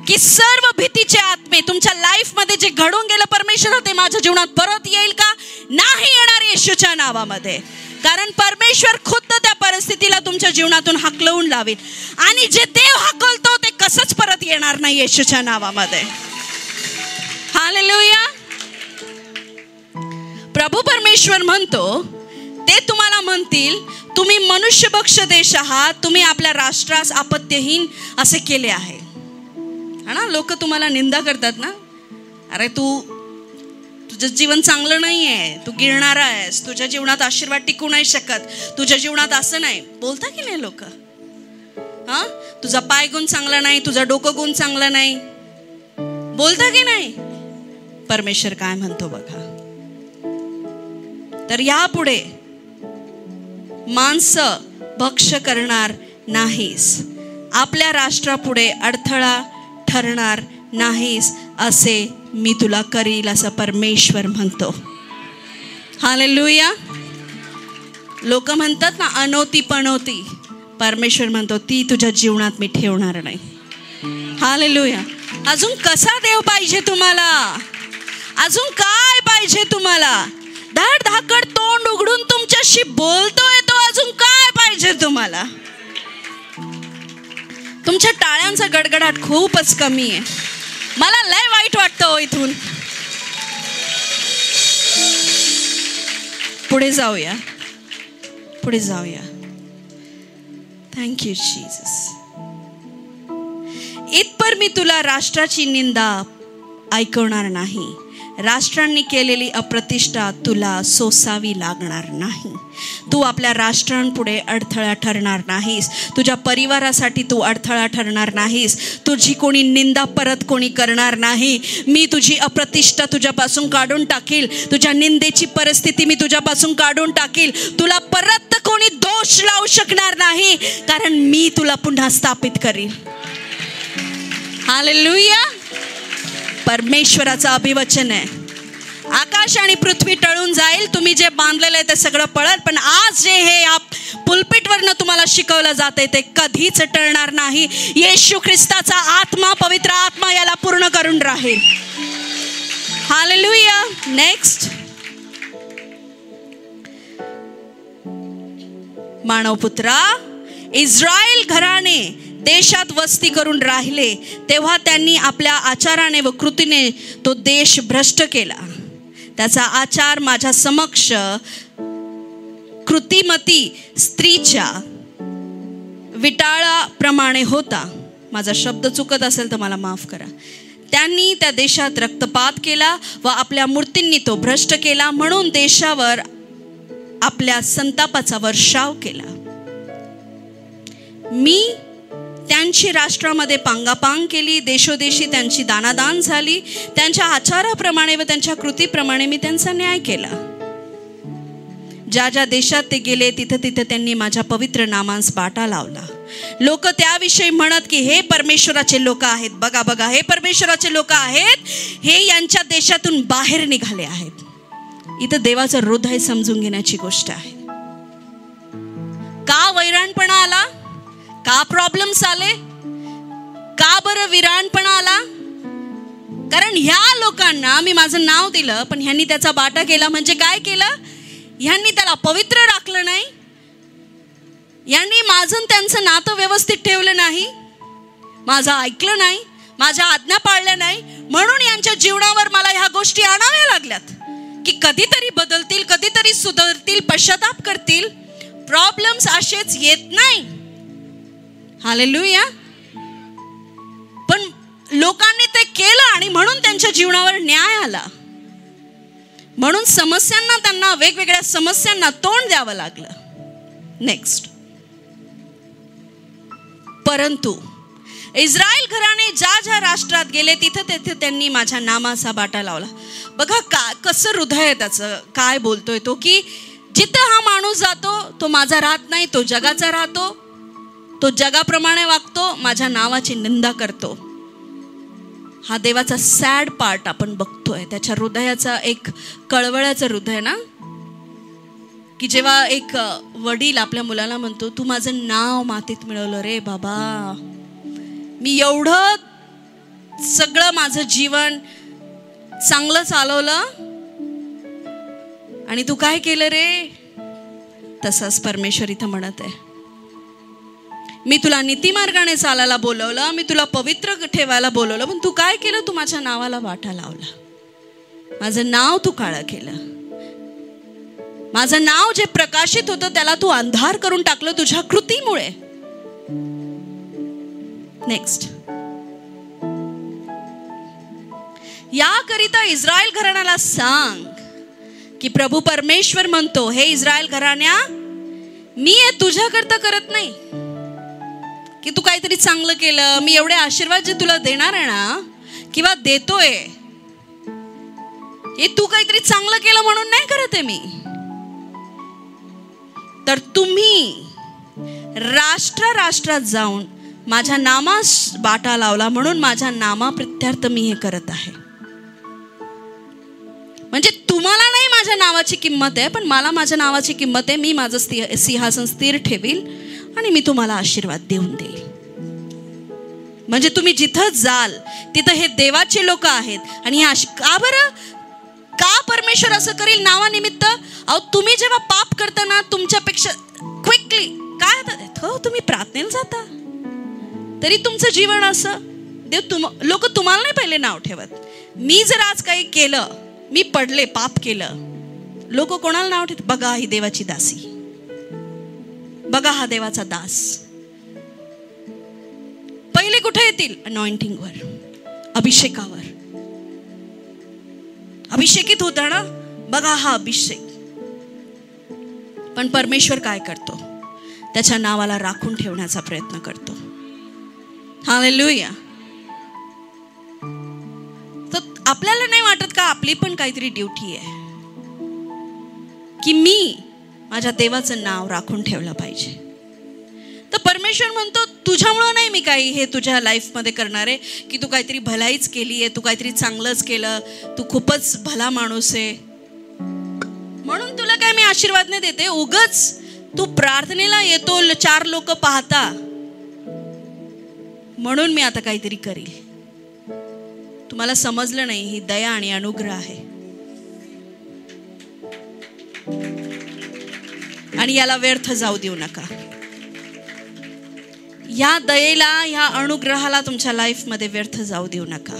की सर्व भीतीचे आत्मे तुमच्या लाईफमध्ये जे घडून गेलं परमेश्वर ते माझ्या जीवनात परत येईल का? नाही येणार येशूच्या नावामध्ये. कारण परमेश्वर खुद्द त्या परिस्थितीला तुमच्या जीवनातून हाकलवून लावेल आणि जे देव हाकलतो ते कसंच परत येणार नाही येशूच्या नावामध्ये. हालेलुया. प्रभू परमेश्वर म्हणतो, ते तुम्हाला म्हणतील तुम्ही मनुष्यभक्ष देश आहात, तुम्ही आपल्या राष्ट्रास आपत्यहीन असे केले आहे. हा ना, लोक तुम्हाला निंदा करतात ना, अरे तुझं जीवन चांगलं नाही आहे, तू गिळणारा आहेस, तुझ्या जीवनात आशीर्वाद टिकू नाही शकत, तुझ्या जीवनात असं नाही. बोलता की नाही लोक? हा, तुझा पाय गुण चांगला नाही, तुझा डोकं गुण चांगला नाही, बोलता की नाही? परमेश्वर काय म्हणतो बघा. तर यापुढे माणसं भक्ष करणार नाहीस, आपल्या राष्ट्रापुढे अडथळा ठरणार नाहीस असे मी तुला करील असं परमेश्वर म्हणतो. हालेलुया. लोक म्हणतात ना अनोती पनोती, परमेश्वर म्हणतो ती तुझ्या जीवनात मी ठेवणार नाही. हालेलुया. अजून कसा देव पाहिजे तुम्हाला? अजून काय पाहिजे तुम्हाला? धड धाकड तोंड उघडून तुमच्याशी बोलतोय तो, अजून काय पाहिजे तुम्हाला? तुमच्या टाळ्यांचा गडगडाट खूपच कमी आहे. मला लय वाईट वाटतं इथून. पुढे जाऊया, पुढे जाऊया. Thank you Jesus. इथपर मी तुला राष्ट्राची निंदा ऐकवणार नाही, राष्ट्रांनी केलेली अप्रतिष्ठा तुला सोसावी लागणार नाही. तू आपल्या राष्ट्रांपुढे अडथळा ठरणार नाहीस, तुझ्या परिवारासाठी तू अडथळा ठरणार नाहीस, तुझी कोणी निंदा परत कोणी करणार नाही. मी तुझी अप्रतिष्ठा तुझ्यापासून काढून टाकील, तुझ्या निंदेची परिस्थिती मी तुझ्यापासून काढून टाकील. तुला परत कोणी दोष लावू शकणार नाही, कारण मी तुला पुन्हा स्थापित करीन. हालेलुया. परमेश्वराचं अभिवचन आहे. आकाश आणि पृथ्वी टळून जाईल, तुम्ही जे बांधलेलं आहे ते सगळं पळेल, पण आज जे हे पुलपिटवरनं तुम्हाला शिकवलं जाते ते कधीच टळणार नाही. येशू ख्रिस्ताचा आत्मा, पवित्र आत्मा याला पूर्ण करून राहील. हालेलुया. नेक्स्ट. मानवपुत्रा, इस्रायल घराणे देशात वस्ती करून राहिले तेव्हा त्यांनी आपल्या आचाराने व कृतीने तो देश भ्रष्ट केला. त्याचा आचार माझ्या समक्ष कृतिमती स्त्रीच्या विटाळाप्रमाणे होता. माझा शब्द चुकत असेल तर मला माफ करा. त्यांनी त्या देशात रक्तपात केला व आपल्या मूर्तींनी तो भ्रष्ट केला, म्हणून देशावर आपल्या संतापाचा वर्षाव केला. मी त्यांची राष्ट्रामध्ये पांगापांग केली, देशोदेशी त्यांची दानादान झाली. त्यांच्या आचाराप्रमाणे व त्यांच्या कृतीप्रमाणे मी त्यांचा न्याय केला. ज्या ज्या देशात ते गेले तिथं तिथं त्यांनी माझ्या पवित्र नामांस बाटा लावला. लोक त्याविषयी म्हणत की हे परमेश्वराचे लोक आहेत. बघा बघा, हे परमेश्वराचे लोक आहेत, हे यांच्या देशातून बाहेर निघाले आहेत. इथं देवाचं हृदय समजून घेण्याची गोष्ट आहे. का वैराणपणा आला? का प्रॉब्लेम्स आले? का बरं विराणपणा आला? कारण ह्या लोकांना मी माझं नाव दिलं, पण ह्यांनी त्याचा बाटा केला. म्हणजे काय केलं? ह्यांनी त्याला पवित्र राखलं नाही, यांनी माझं त्यांचं नातं व्यवस्थित ठेवलं नाही, माझं ऐकलं नाही, माझ्या आज्ञा पाळल्या नाही. म्हणून यांच्या जीवनावर मला ह्या गोष्टी आणाव्या लागल्यात की कधीतरी बदलतील, कधीतरी सुधारतील, पश्चाताप करतील. प्रॉब्लेम्स असेच येत नाही. हालेलुया. पण लोकांनी ते केलं आणि म्हणून त्यांच्या जीवनावर न्याय आला. म्हणून समस्यांना, त्यांना वेगवेगळ्या समस्यांना तोंड द्यावं लागलं. नेक्स्ट. परंतु इस्रायल घराणे ज्या ज्या राष्ट्रात गेले तिथे तिथे त्यांनी माझ्या नामाचा बाटा लावला. बघा कसं हृदय आहे त्याचं. काय बोलतोय तो की जिथं हा माणूस जातो तो माझा राहत नाही, तो जगाचा राहतो, तो जगाप्रमाणे वागतो, माझ्या नावाची निंदा करतो. हा देवाचा सॅड पार्ट आपण बघतोय. त्याच्या हृदयाचा एक कळवळ्याचं हृदय ना, की जेव्हा एक वडील आपल्या मुलाला म्हणतो तू माझं नाव मातीत मिळवलं रे बाबा, मी एवढं सगळं माझं जीवन चांगलं चालवलं आणि तू काय केलं रे. तसंच परमेश्वर इथं म्हणत आहे, मी तुला नीतिमार्गाने चालायला बोलवलं, मी तुला पवित्र ठेवायला बोलवलं, पण तू काय केलं? तू माझ्या नावाला वाटा लावला, माझं नाव तू काळं केलं, माझं नाव जे प्रकाशित होतं त्याला तू अंधार करून टाकलं तुझ्या कृतीमुळे. नेक्स्ट. याकरिता इस्रायल घराण्याला सांग की प्रभू परमेश्वर म्हणतो, हे इस्रायल घराण्या, मी हे तुझ्याकरता करत नाही की तू काहीतरी चांगलं केलं, मी एवढे आशीर्वाद जे तुला देणार आहे ना किंवा देतोय, हे तू काहीतरी चांगलं केलं म्हणून नाही करत आहे मी. तर तुम्ही राष्ट्रात जाऊन माझ्या नामास बाटा लावला, म्हणून माझ्या नामाप्रित्यर्थ मी हे करत आहे. म्हणजे तुम्हाला नाही माझ्या नावाची किंमत आहे, पण मला माझ्या नावाची किंमत आहे. मी माझं सिंहासन स्थिर ठेवील आणि मी तुम्हाला आशीर्वाद देऊन देईल. म्हणजे तुम्ही जिथं जाल तिथं हे देवाचे लोक आहेत. आणि का बरं, का परमेश्वर असं करील नावानिमित्त? अहो, तुम्ही जेव्हा पाप करता ना, तुमच्यापेक्षा क्विकली काय हो, तुम्ही प्रार्थनेला जाता तरी तुमचं जीवन असं, लोक तुम्हाला नाही पहिले नाव ठेवत. मी जर आज काही केलं, मी पडले, पाप केलं, लोक कोणाला नाव ठेवतात? बघा ही देवाची दासी, बघा हा देवाचा दास. पहिले कुठे येतील? अनॉइंटिंगवर, अभिषेकावर. अभिषेकित होता ना, बघा हा अभिषेक. पण परमेश्वर काय करतो? त्याच्या नावाला राखून ठेवण्याचा प्रयत्न करतो. हालेलुया. तर आपल्याला नाही वाटत का आपली पण काहीतरी ड्युटी आहे की मी माझ्या देवाचं नाव राखून ठेवलं पाहिजे? तर परमेश्वर म्हणतो, तुझ्यामुळं नाही मी काही हे तुझ्या लाईफमध्ये करणार आहे की तू काहीतरी भलाईच केली आहे, तू काहीतरी चांगलंच केलं, तू खूपच भला माणूस आहे म्हणून तुला काय मी आशीर्वाद नाही देते. उगच तू प्रार्थनेला येतो, 4 लोक पाहता म्हणून मी आता काहीतरी करील. तुम्हाला समजलं नाही, ही दया आणि अनुग्रह आहे. आणि याला व्यर्थ जाऊ देऊ नका. या दयेला, या अनुग्रहाला तुमच्या लाईफ मध्ये व्यर्थ जाऊ देऊ नका,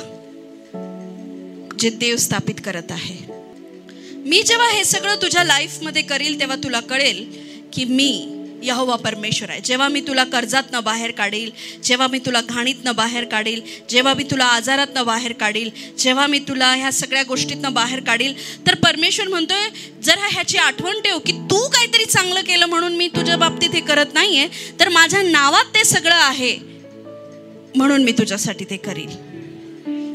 जे देव स्थापित करत आहे. मी जेव्हा हे सगळं तुझ्या लाईफ मध्ये करील तेव्हा तुला कळेल की मी यहोवा परमेश्वर आहे. जेव्हा मी तुला कर्जातनं बाहेर काढील, जेव्हा मी तुला घाणीतनं बाहेर काढील, जेव्हा मी तुला आजारातनं बाहेर काढील, जेव्हा मी तुला ह्या सगळ्या गोष्टीतनं बाहेर काढील, तर परमेश्वर म्हणतोय जरा ह्याची आठवण ठेव की तू काहीतरी चांगलं केलं म्हणून मी तुझ्या बाबतीत हे करत नाहीये, तर माझ्या नावात ते सगळं आहे म्हणून मी तुझ्यासाठी ते करील.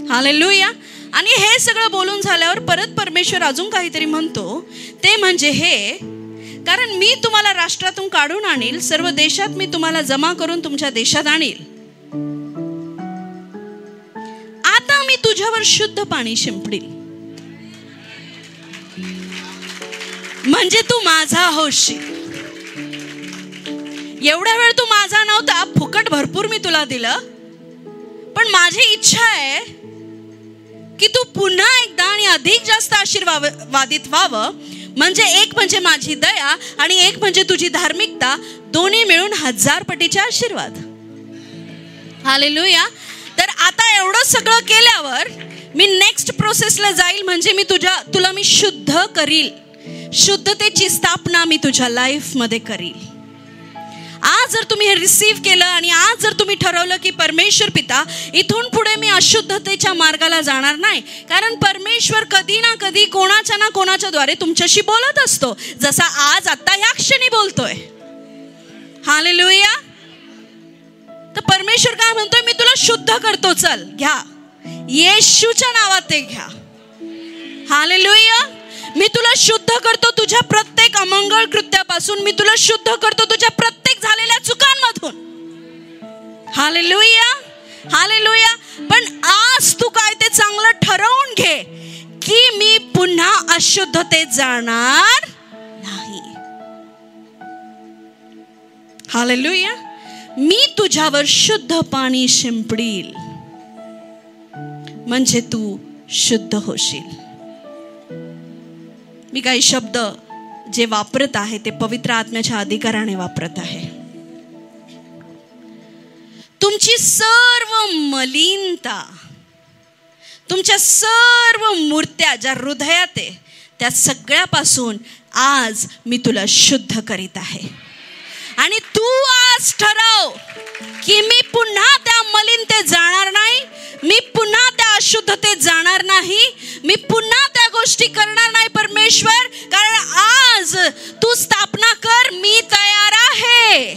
हालेलुया. आणि हे सगळं बोलून झाल्यावर परत परमेश्वर अजून काहीतरी म्हणतो, ते म्हणजे हे, कारण मी तुम्हाला राष्ट्रातून काढून आणील, सर्व देशात मी तुम्हाला जमा करून तुमच्या देशात आणील. आता मी तुझ्यावर शुद्ध पाणी शिंपडील, म्हणजे तू माझा होशील. एवढा वेळ तू माझा नव्हता, फुकट भरपूर मी तुला दिलं, पण माझी इच्छा आहे की तू पुन्हा एकदा आणि अधिक जास्त आशीर्वादित व्हावं. म्हणजे एक म्हणजे माझी दया आणि एक म्हणजे तुझी धार्मिकता, दोन्ही मिळून 1000 पटीचे आशीर्वाद. हालेलुया. तर आता एवढं सगळं केल्यावर मी नेक्स्ट प्रोसेसला जाईल, म्हणजे मी तुला मी शुद्ध करील. शुद्धतेची स्थापना मी तुझ्या लाईफमध्ये करील. आज जर तुम्ही हे रिसीव्ह केलं आणि आज जर तुम्ही ठरवलं की परमेश्वर पिता, इथून पुढे मी अशुद्धतेच्या मार्गाला जाणार नाही, कारण परमेश्वर कधी ना कधी कोणाच्या ना कोणाच्या द्वारे तुमच्याशी बोलत असतो, जसा आज आता ह्या क्षणी बोलतोय. हालेलुया. तर परमेश्वर काय म्हणतोय, मी तुला शुद्ध करतो, चल घ्या, येशूच्या नावात ते घ्या. हालेलुया. मी तुला शुद्ध करतो तुझ्या प्रत्येक अमंगळ कृत्यापासून, मी तुला शुद्ध करतो तुझ्या प्रत्येक झालेल्या चुकांमधून. हालेलुया. हालेलुया. पण आज तू काय ते चांगलं ठरवून घे की मी पुन्हा अशुद्धतेत जाणार नाही. हालेलुया. मी तुझ्यावर शुद्ध पाणी शिंपडील, म्हणजे तू शुद्ध होशील. मी काही शब्द जे वापरत आहे ते पवित्र आत्म्याच्या अधिकाराने वापरत आहे. तुमची सर्व मलिनता, तुमच्या सर्व मूर्त्या ज्या हृदयात आहे, त्या सगळ्यापासून आज मी तुला शुद्ध करीत आहे. आणि तू आज ठरव की मी पुन्हा त्या मलिनतेत जाणार नाही, मी पुन्हा त्या अशुद्धतेत जाणार नाही, मी पुन्हा त्या गोष्टी करणार नाही परमेश्वर, कारण आज तू स्थापना कर, मी तयार आहे.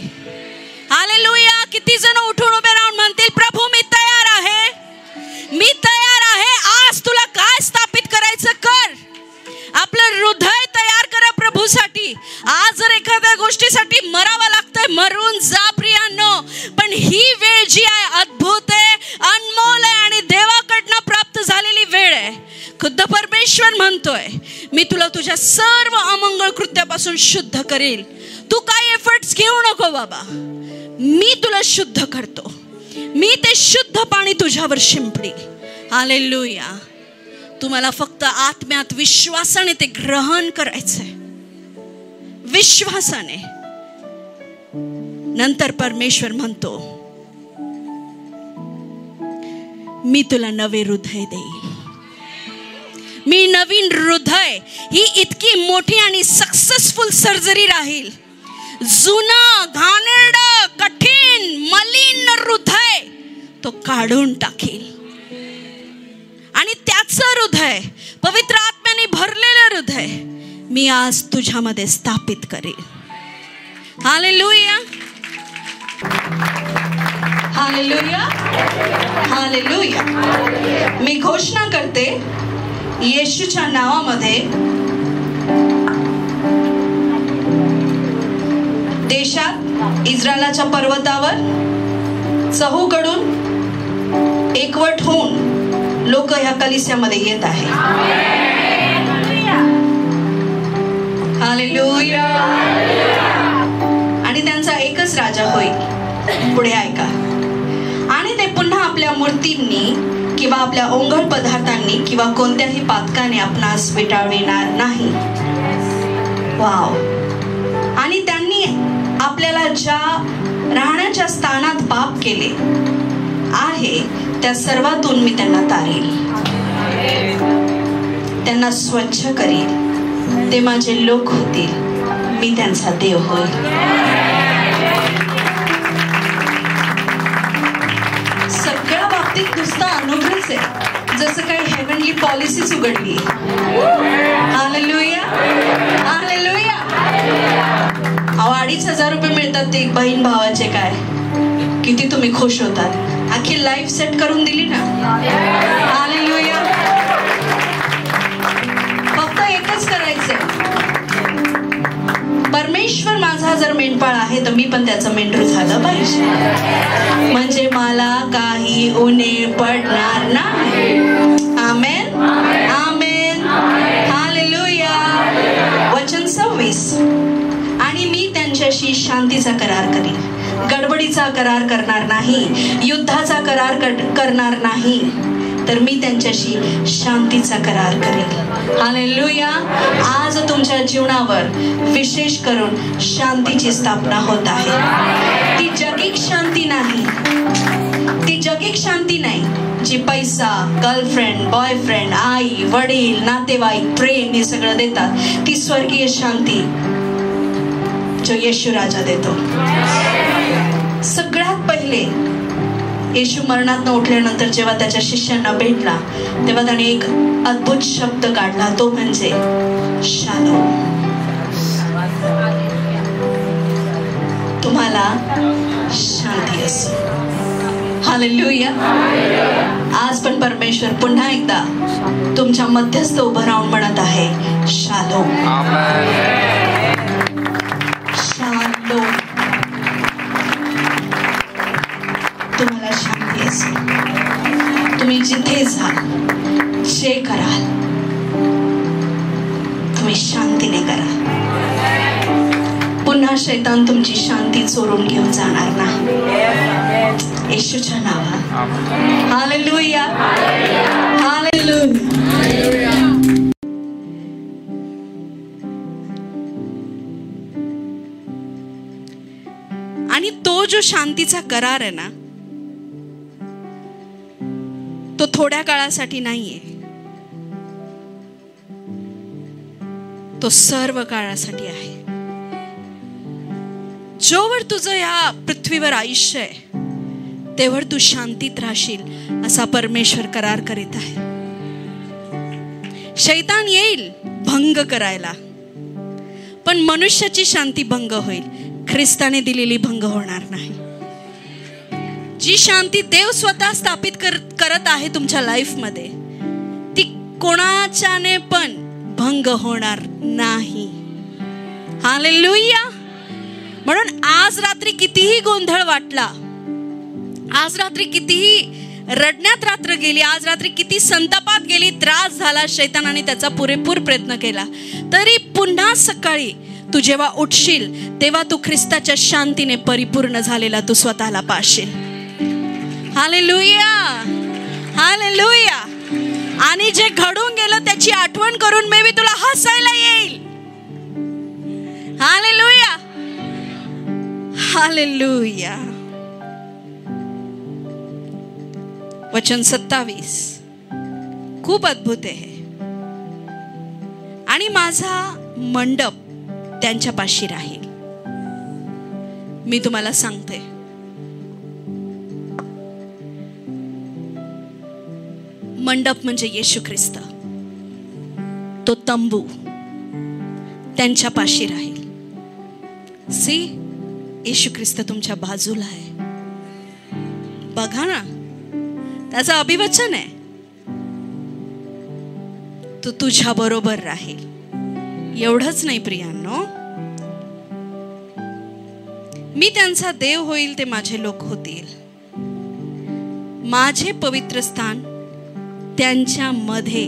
हालेलुया. किती जण उठून उभे राहून म्हणतील, प्रभू मी तयार आहे, मी तयार आहे. आज तुला काय स्थापित करायचं कर. आपलं हृदय तयार करा प्रभूसाठी. आज जर एखाद्या गोष्टीसाठी मरावं लागतंय, मरून जा प्रियांनो, पण ही वेळ जी आहे अद्भुत आहे, अनमोल आहे आणि देवाकडनं प्राप्त झालेली वेळ आहे. खुद्द परमेश्वर म्हणतोय, मी तुला तुझ्या सर्व अमंगळ कृत्यापासून शुद्ध करेल. तू काय एफर्ट्स घेऊ नको बाबा, मी तुला शुद्ध करतो. मी ते शुद्ध पाणी तुझ्यावर शिंपडील. हालेलुया. तुम्हाला फक्त आत्म्यात विश्वासाने ते ग्रहण करायचंय, विश्वासाने. नंतर परमेश्वर म्हणतो, मी तुला नवे हृदय देईल. मी नवीन हृदय, ही इतकी मोठी आणि सक्सेसफुल सर्जरी राहील. जुनं घाणेरडं कठीण मलिन हृदय तो काढून टाकेल आणि त्याचं हृदय, पवित्र आत्म्याने भरलेलं हृदय मी आज तुझ्यामध्ये स्थापित करेल. हालेलुया. हालेलुया. हालेलुया. मी घोषणा करते येशूच्या नावामध्ये, देशात इस्रायलाच्या पर्वतावर चहूकडून एकवट होऊन लोक ह्या कलिसियामध्ये येत आहे. हालेलुया. आणि त्यांचा एकच राजा होईल. पुढे ऐका. आणि ते पुन्हा आपल्या मूर्तींनी किंवा आपल्या ओंगळ पदार्थांनी किंवा कोणत्याही पातकाने आपणास विटाळविणार नाही. वाव. आणि त्यांनी आपल्याला ज्या राहण्याच्या स्थानात पाप केले आहे त्या सर्वातून मी त्यांना तारेल, त्यांना स्वच्छ करील. ते माझे लोक होतील, मी त्यांचा देव होईल. सगळ्या बाबतीत नुसता अनुग्रहच आहे, जसं काही हेवनली पॉलिसीच उघडली. हालेलुया. हालेलुया. 2,500 रुपये मिळतात ते बहीण भावाचे, काय किती तुम्ही खुश होतात. आखी लाईफ सेट करून दिली ना. हालेलुया. फक्त एकच करायचंय, परमेश्वर माझा जर मेंढपाळ आहे तर मी पण त्याचं मेंढरू झालं पाहिजे, म्हणजे मला काही उणे पडणार नाही. आमेन. आमेन. हालेलुया. वचन 26. आणि मी त्यांच्याशी शांतीचा करार करीन. शांतीचा करार करणार नाही, युद्धाचा करार करणार नाही, तर मी त्यांच्याशी शांतीचा करार करेन. हालेलुया. आज तुमच्या जीवनावर विशेष करून शांतीची स्थापना होत आहे. ती जगिक शांती नाही, ती जगिक शांती नाही जी पैसा, गर्लफ्रेंड, बॉयफ्रेंड, आई वडील, नातेवाईक, प्रेम हे सगळं देतात. ती स्वर्गीय शांती जो येशू राजा देतो. सगळ्यात पहिले येशू मरणातून उठल्यानंतर जेव्हा त्याच्या शिष्यांना भेटला तेव्हा त्याने एक अद्भुत शब्द काढला, तो म्हणजे शालोम. तुम्हाला शांती असो. हालेलुया. आज पण परमेश्वर पुन्हा एकदा तुमच्या मध्यस्थ उभं राहून म्हणत आहे शालोम. शालोम. तुम्हाला शांती असेल. तुम्ही जिथे जाल, जे कराल, तुम्ही शांतीने कराल. पुन्हा शैतान तुमची शांती चोरून घेऊन जाणार नाही. येशूच्या नावात. हालेलुया. हालेलुया. आणि तो जो शांतीचा करार आहे ना, तो थोड्या काळासाठी नाहीये, तो सर्व काळासाठी आहे. जोवर तुझं या पृथ्वीवर आयुष्य आहे तेवर तू शांतीत राहशील असा परमेश्वर करार करीत आहे. शैतान येईल भंग करायला, पण मनुष्याची शांती भंग होईल, ख्रिस्ताने दिलेली भंग होणार नाही. जी शांती देव स्वतः स्थापित करत आहे तुमच्या लाईफ मध्ये, ती कोणाच्याने पण भंग होणार नाही. हालेलुया. म्हणून आज रात्री कितीही गोंधळ वाटला, आज रात्री कितीही रडण्यात रात्र गेली, आज रात्री किती संतापात गेली, त्रास झाला, शैतानाने त्याचा पुरेपूर प्रयत्न केला, तरी पुन्हा सकाळी तू जेव्हा उठशील तेव्हा तू ख्रिस्ताच्या शांतीने परिपूर्ण झालेला तू स्वतःला पाहशील. हालेलुया. हालेलुया. आणि जे घडून गेलं त्याची आठवण करून मे बी तुला हसायला येईल. हालेलुया. हालेलुया. वचन 27 खूप अद्भुत आहे. आणि माझा मंडप त्यांच्या पाशी राहील. मी तुम्हाला सांगते, मंडप म्हणजे येशू ख्रिस्त. तो तंबू त्यांच्या पाशी राहील. सी, येशू ख्रिस्त तुमच्या बाजूला आहे. बघा ना, त्याचं अभिवचन आहे, तो तुझ्या बरोबर राहील. एवढंच नाही प्रियांनो, मी त्यांचा देव होईल, ते माझे लोक होतील. माझे पवित्र स्थान त्यांच्या मध्ये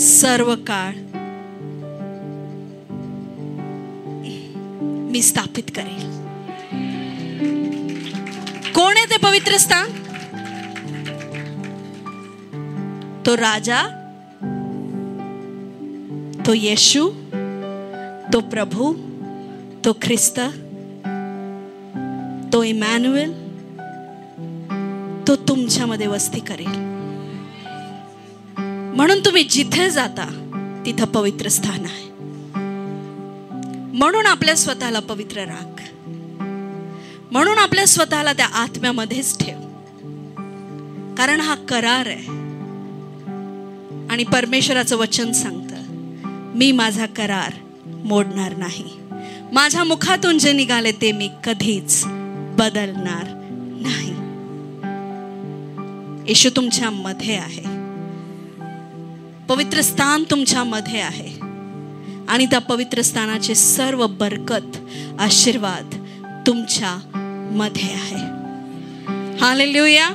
सर्व काळ मी स्थापित करेल. कोण आहे ते पवित्र स्थान? तो राजा, तो येशू, तो प्रभू, तो ख्रिस्त, तो इमॅन्युएल, तो तुमच्यामध्ये वस्ती करेल. म्हणून तुम्ही जिथे जाता तिथं पवित्र स्थान आहे. म्हणून आपल्या स्वतःला पवित्र राख. म्हणून आपल्या स्वतःला त्या आत्म्यामध्येच ठेव, कारण हा करार आहे. आणि परमेश्वराचं वचन सांगतं, मी माझा करार मोडणार नाही. माझ्या मुखातून जे निघाले ते मी कधीच बदलणार नाही. येशू तुमच्या मध्ये आहे, पवित्र स्थान तुमच्या मध्ये आहे, आणि त्या पवित्र स्थानाचे सर्व बरकत, आशीर्वाद तुमच्या मध्ये आहे. हालेलुया.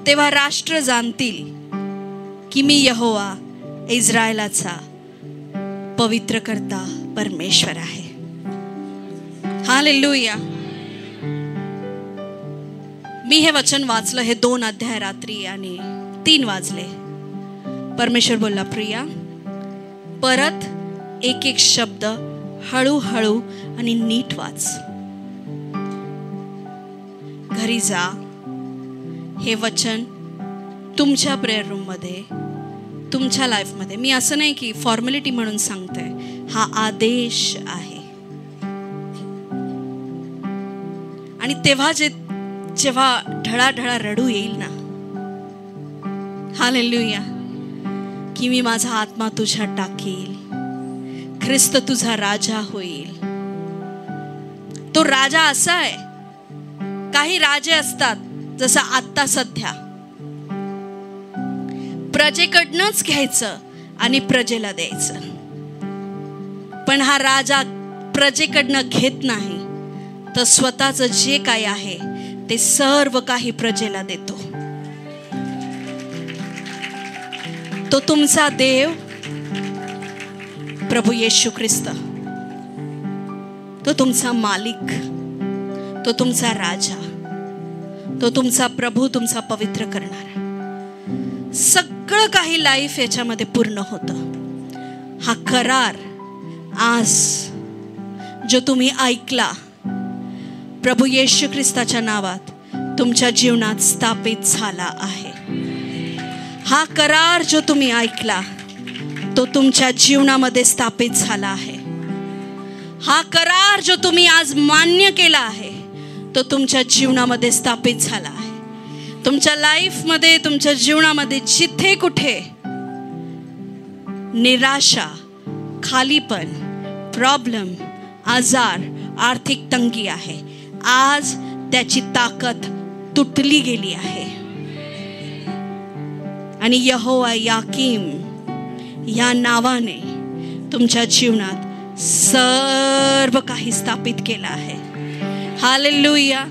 तेव्हा राष्ट्र जाणतील की मी यहोवा इस्रायलाचा पवित्र करता परमेश्वर आहे. हालेलुया. मी हे वचन वाचलं, हे 2 अध्याय रात्री आणि 3 वाजले. परमेश्वर बोलला, प्रिया परत एक एक शब्द हळूहळू आणि नीट वाच. घरी जा, हे वचन तुमच्या प्रेयर रूम मध्ये, तुमच्या लाईफ मध्ये. मी असं नाही की फॉर्मॅलिटी म्हणून सांगते, हा आदेश आहे. आणि तेव्हा जेव्हा ढळाढळा रडू येईल ना, हालेलुया, की मी माझा आत्मा तुझ्यात टाकील, ख्रिस्त तुझा राजा होईल. तो राजा असा आहे, काही राजे असतात जसं आत्ता सध्या प्रजेकडनंच घ्यायचं आणि प्रजेला द्यायचं. पण हा राजा प्रजेकडनं घेत नाही, तर स्वतःचं जे काही आहे ते सर्व काही प्रजेला देतो. तो तुमचा देव प्रभू येशू ख्रिस्त, तो तुमचा मालिक, तो तुमचा राजा, तो तुमचा प्रभू, तुमचा पवित्र करणारा. सगळं काही लाईफ याच्यामध्ये पूर्ण होतं. हा करार आज जो तुम्ही ऐकला, प्रभू येशू ख्रिस्ताच्या नावात तुमच्या जीवनात स्थापित झाला आहे. हा करार जो तुम्ही ऐकला, तो तुमच्या जीवनामध्ये स्थापित झाला आहे. हा करार जो तुम्ही आज मान्य केला आहे, तो तुमच्या जीवनामध्ये स्थापित झाला आहे. तुमच्या लाईफमध्ये, तुमच्या जीवनामध्ये जिथे कुठे निराशा, खालीपण, प्रॉब्लेम, आजार, आर्थिक तंगी आहे, आज त्याची ताकद तुटली गेली आहे. आणि यहोवा याकीम या नावाने तुमच्या जीवनात सर्व काही स्थापित केलं आहे. हालेलुया.